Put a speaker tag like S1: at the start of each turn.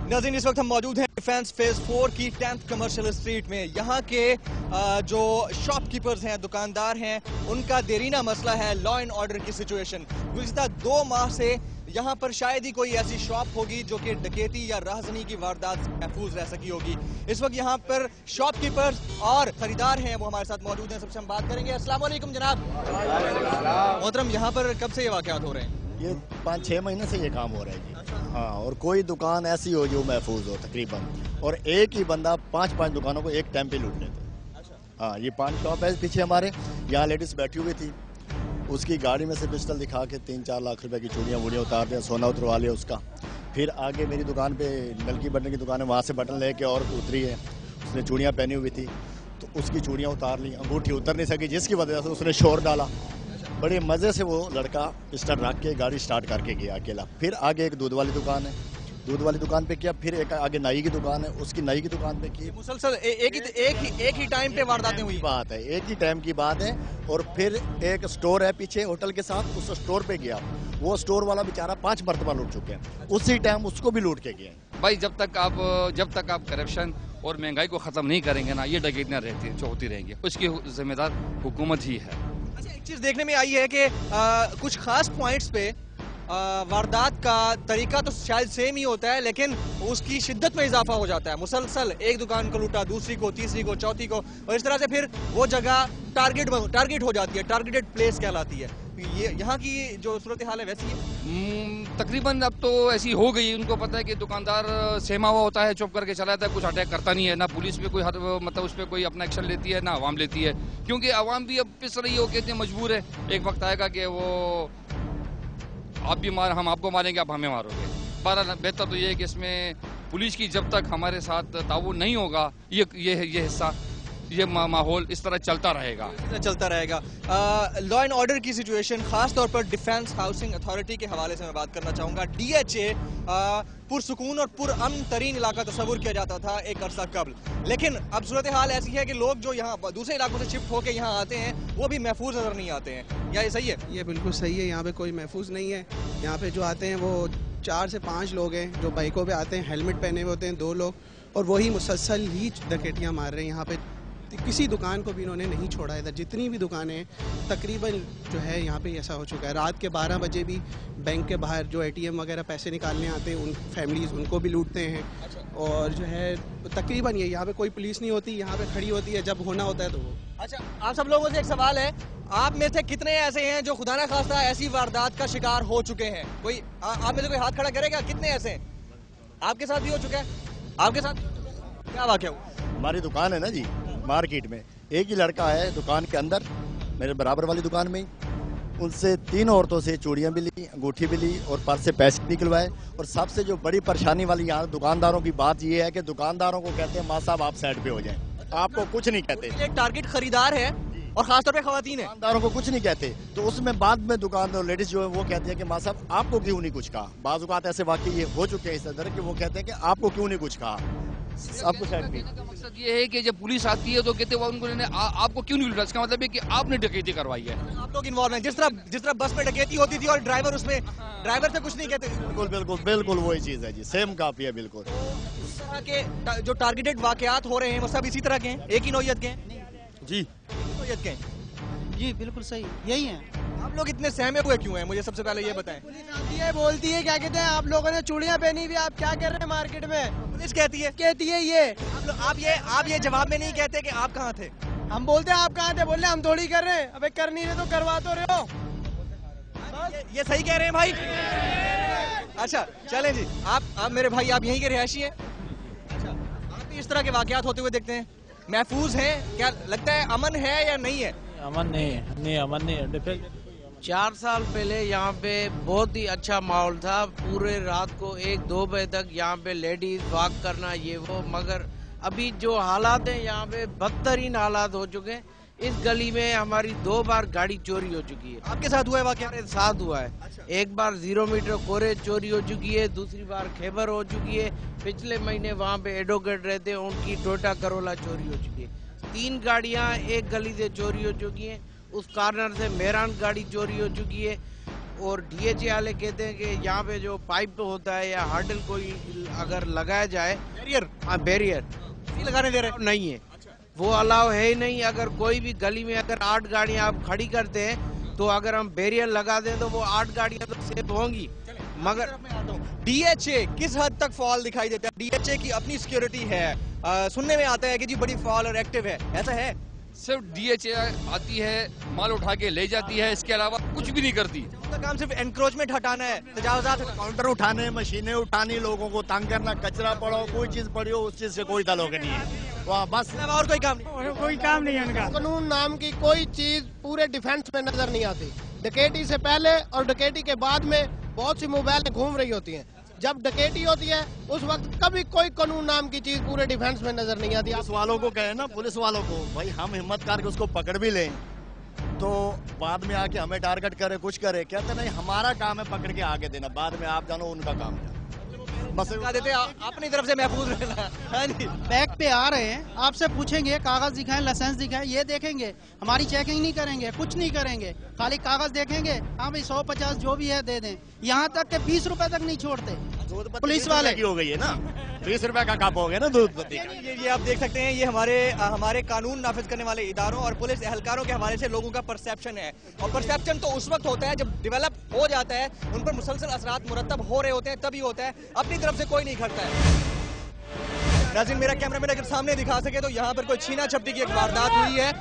S1: नाज़रीन, इस वक्त हम मौजूद हैं डिफेंस फेज 4 की 10th कमर्शियल स्ट्रीट में। यहाँ के जो शॉपकीपर्स हैं, दुकानदार हैं, उनका देरीना मसला है लॉ एंड ऑर्डर की सिचुएशन। गुज़िश्ता 2 माह से यहाँ पर शायद ही कोई ऐसी शॉप होगी जो कि डकैती या राहज़नी की वारदात से महफूज रह सकी होगी। इस वक्त यहाँ पर शॉपकीपर्स और खरीदार हैं, वो हमारे साथ मौजूद हैं। सबसे हम बात करेंगे। अस्सलाम वालेकुम जनाब। मोहतरम, यहाँ पर कब से ये वाक़यात हो रहे हैं?
S2: ये 5-6 महीने से ये काम हो रहा है जी। हाँ, और कोई दुकान ऐसी हो जो महफूज हो तकरीबन, और एक ही बंदा 5-5 दुकानों को एक टाइम पे लूट लेते। हाँ, ये 5 शॉप है पीछे हमारे। यहाँ लेडीज बैठी हुई थी, उसकी गाड़ी में से पिस्टल दिखा के 3-4 लाख रुपए की चूड़ियाँ वूड़ियाँ उतार दिया, सोना उतरवा लिया उसका। फिर आगे मेरी दुकान पे नलकी बटन की दुकान है, वहाँ से बटन लेके और उतरी है, उसने चूड़ियाँ पहनी हुई थी तो उसकी चूड़ियाँ उतार ली, अंगूठी उतर नहीं सकी, जिसकी वजह से उसने शोर डाला। बड़े मज़े से वो लड़का पिस्टल रख के गाड़ी स्टार्ट करके गया अकेला। फिर आगे एक दूध वाली दुकान है, दूध वाली दुकान पे किया। फिर एक आगे नाई की दुकान है, उसकी नाई की दुकान पे की।
S1: मुसलसल एक ही टाइम पे वारदातें हुई।
S2: बात है, एक ही टाइम की बात है। और फिर एक स्टोर है पीछे होटल के साथ, उस स्टोर पे गया। वो स्टोर वाला बेचारा 5 मरतबा लूट चुके हैं, उसी टाइम उसको भी लूट के गए।
S3: भाई जब तक आप करप्शन और महंगाई को खत्म नहीं करेंगे ना, ये डकैतियां रहती जो होती रहेंगी, उसकी जिम्मेदार हुकूमत ही है।
S1: अच्छा, एक चीज देखने में आई है कि कुछ खास पॉइंट्स पे वारदात का तरीका तो शायद सेम ही होता है, लेकिन उसकी शिद्दत में इजाफा हो जाता है। मुसलसल एक दुकान को लूटा, दूसरी को, तीसरी को, चौथी को, और इस तरह से फिर वो जगह टारगेट हो जाती है, टारगेटेड प्लेस कहलाती है। ये यहाँ की जो सूरत हाल है वैसी है
S3: तकरीबन। अब तो ऐसी हो गई, उनको पता है कि दुकानदार सहमा हुआ होता है, चुप करके चला जाता है, कुछ अटैक करता नहीं है। ना पुलिस पे कोई मतलब उस पर कोई अपना एक्शन लेती है, ना आवाम लेती है, क्योंकि आवाम भी अब पिस रही हो, कहते हैं मजबूर है। एक वक्त आएगा कि वो आप भी हम आपको मारेंगे, आप हमें मारोगे। बहरहाल बेहतर तो ये है कि इसमें पुलिस की जब तक हमारे साथ ताउन नहीं होगा, ये हिस्सा, ये माहौल इस तरह चलता रहेगा। लॉ एंड ऑर्डर की सिचुएशन, खास तौर पर डिफेंस हाउसिंग अथॉरिटी के हवाले से मैं बात करना चाहूँगा। DHA पुरसुकून और पुरअमन तरीन इलाका तस्वुर किया जाता था एक अरसा कबल, लेकिन अब सूरत हाल ऐसी है कि लोग जो यहाँ दूसरे इलाकों से शिफ्ट होकर यहाँ आते हैं वो भी महफूज नजर नहीं आते हैं। या ये सही है?
S4: ये बिल्कुल सही है, यहाँ पे कोई महफूज नहीं है। यहाँ पे जो आते हैं वो 4 से 5 लोग हैं जो बाइकों पे आते हैं, हेलमेट पहने हुए होते हैं 2 लोग, और वही मुसलसल ही डकैतियाँ मार रहे हैं। यहाँ पे किसी दुकान को भी इन्होंने नहीं छोड़ा। इधर जितनी भी दुकानें हैं तकरीबन जो है यहाँ पे ऐसा हो चुका है। रात के 12 बजे भी बैंक के बाहर जो ATM वगैरह पैसे निकालने आते हैं, उन फैमिलीज उनको भी लूटते हैं। और जो है तकरीबन ये यहाँ पे कोई पुलिस नहीं होती, यहाँ पे खड़ी होती है जब होना होता है तो वो।
S1: अच्छा, आप सब लोगों से एक सवाल है, आप में से कितने ऐसे हैं जो खुदा ना खास्ता ऐसी वारदात का शिकार हो चुके हैं? कोई आप में से कोई हाथ खड़ा करेगा? कितने ऐसे हैं? आपके साथ भी हो चुका है? आपके साथ क्या वाक़या हुआ?
S2: हमारी दुकान है ना जी, मार्केट में एक ही लड़का है दुकान के अंदर, मेरे बराबर वाली दुकान में, उनसे 3 औरतों से चूड़ियां भी ली, अंगूठी भी ली और पर्स से पैसे निकलवाए। और सबसे जो बड़ी परेशानी वाली यहाँ दुकानदारों की बात ये है कि दुकानदारों को कहते हैं माँ साहब आप साइड पे हो जाएं, आपको कुछ नहीं कहते।
S1: एक टारगेट खरीदार है और खासतौर पे खवातीन है,
S2: दुकानदारों को कुछ नहीं कहते। तो उसमें बाद में दुकानदार लेडीज जो है वो कहते हैं कि माँ साहब आपको क्यों नहीं कुछ कहा। बाज़ औक़ात ऐसे वाकई ये हो चुके हैं इस तरह कि वो कहते हैं कि आपको क्यों नहीं कुछ कहा। आपको का
S3: मकसद ये है कि जब पुलिस आती है तो कहते हैं उनको आपको क्यों नहीं लूटा, इसका मतलब है कि आपने डकैती करवाई है।
S1: आप लोग इन्वॉल्व हैं, जिस तरह बस में डकैती होती थी और ड्राइवर से कुछ नहीं कहते।
S2: बिल्कुल वही चीज़ है जी, सेम काफी है बिल्कुल।
S1: इस तरह के जो टारगेटेड वाकयात हो रहे हैं वो सब इसी तरह के हैं, एक ही नौयत के हैं
S2: जी,
S1: नौयत के हैं
S4: जी, बिल्कुल सही यही है।
S1: आप लोग इतने सहमे हुए क्यों हैं? मुझे सबसे पहले ये बताएं।
S4: पुलिस आती है, बोलती है क्या कहते हैं आप लोगों ने चूड़ियां पहनी हुई, आप क्या कर रहे हैं मार्केट में?
S1: पुलिस कहती है ये आप ये जवाब में नहीं कहते कि आप कहाँ थे?
S4: हम बोलते हैं आप कहाँ थे, बोल रहे हम थोड़ी कर रहे हैं। अबे कर नहीं रहे तो करवा तो रहे हो।
S1: ये सही कह रहे हैं भाई। अच्छा चलें जी, आप मेरे भाई आप यहीं के रिहायशी हैं। अच्छा, आप भी इस तरह के वाकयात होते हुए देखते हैं, महफूज हैं? क्या लगता है अमन है या नहीं है?
S5: अमन नहीं है।
S6: 4 साल पहले यहाँ पे बहुत ही अच्छा माहौल था, पूरे रात को 1-2 बजे तक यहाँ पे लेडीज वॉक करना ये वो, मगर अभी जो हालात हैं यहाँ पे बदतरीन हालात हो चुके हैं। इस गली में हमारी 2 बार गाड़ी चोरी हो चुकी है।
S1: आपके साथ हुआ है वाकया?
S6: हमारे साथ हुआ है।
S1: अच्छा।
S6: एक बार 0 मीटर कोरे चोरी हो चुकी है, दूसरी बार खैबर हो चुकी है, पिछले महीने वहाँ पे एडवोकेट रहते हैं उनकी टोयोटा करोला चोरी हो चुकी है। 3 गाड़ियाँ एक गली से चोरी हो चुकी हैं उस कॉर्नर से मेहरान गाड़ी चोरी हो चुकी है। और डीएचए वाले कहते हैं कि यहाँ पे जो पाइप होता है या हार्डल कोई अगर लगाया जाए,
S1: बैरियर
S6: हाँ बैरियर
S1: नहीं लगाने दे रहे।
S6: नहीं है, वो अलाउ है ही नहीं। अगर कोई भी गली में अगर 8 गाड़ियां आप खड़ी करते हैं तो अगर हम बैरियर लगा दें तो वो 8 गाड़ियां तो सेफ होंगी। मगर
S1: डीएचए किस हद तक फॉल दिखाई देता है? डीएचए की अपनी सिक्योरिटी है, सुनने में आता है कि जी बड़ी फॉल और एक्टिव है, ऐसा है?
S3: सिर्फ डीएचए आती है, माल उठा के ले जाती है, इसके अलावा कुछ भी नहीं करती।
S1: उनका काम सिर्फ एनक्रोचमेंट हटाना है, तजावुजात हटाना।
S2: काउंटर उठाने, मशीनें उठानी, लोगों को तंग करना, कचरा पड़ो, कोई चीज पड़ी हो, उस चीज से कोई ताल्लुक नहीं है। वहाँ बस
S1: और कोई काम नहीं,
S7: कोई काम नहीं है उनका। कानून नाम की कोई चीज पूरे डिफेंस में नजर नहीं आती। डकैती से पहले और डकैती के बाद में बहुत सी मोबाइलें घूम रही होती हैं। जब डकैती होती है उस वक्त कभी कोई कानून नाम की चीज पूरे डिफेंस में नजर नहीं आती।
S2: पुलिस वालों को कहे ना, पुलिस वालों को भाई हम हिम्मत करके उसको पकड़ भी लें तो बाद में आके हमें टारगेट करे, कुछ करे। कहते नहीं हमारा काम है पकड़ के आगे देना, बाद में आप जानो उनका काम है। बस
S1: कहा देते अपनी तरफ से महफूज रहना। हाँ जी,
S8: बैग पे आ रहे हैं, आपसे पूछेंगे कागज दिखाएं, लाइसेंस दिखाएं, ये देखेंगे, हमारी चेकिंग नहीं करेंगे, कुछ नहीं करेंगे, खाली कागज देखेंगे, हाँ भाई 150 जो भी है दे दें। यहाँ तक के 20 रुपए तक नहीं छोड़ते पुलिस वाले।
S2: हो गई है ना, 20 रुपए का कप हो गया ना दूध पत्ती।
S1: ये आप देख सकते हैं, ये हमारे कानून नाफिज करने वाले इदारों और पुलिस एहलकारों के हवाले से लोगों का परसेप्शन है। और परसेप्शन तो उस वक्त होता है जब डेवलप हो जाता है, उन पर मुसलसल असरात मुरतब हो रहे होते हैं, तभी होता है। अपनी तरफ से कोई नहीं करता है। नाज़रीन, मेरा कैमरामैन अगर सामने दिखा सके तो यहाँ पर कोई छीना झपटी की एक वारदात हुई है।